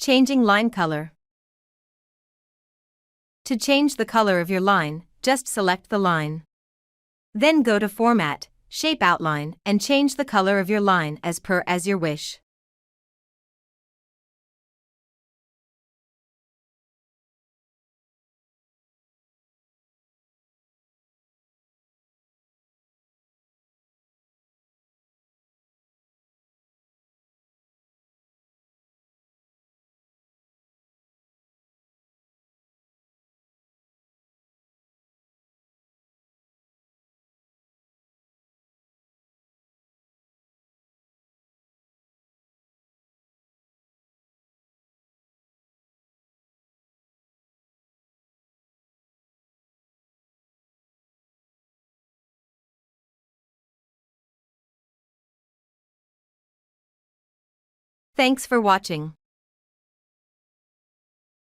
Changing line color. To change the color of your line, just select the line. Then go to Format, Shape Outline, and change the color of your line as your wish. Thanks for watching.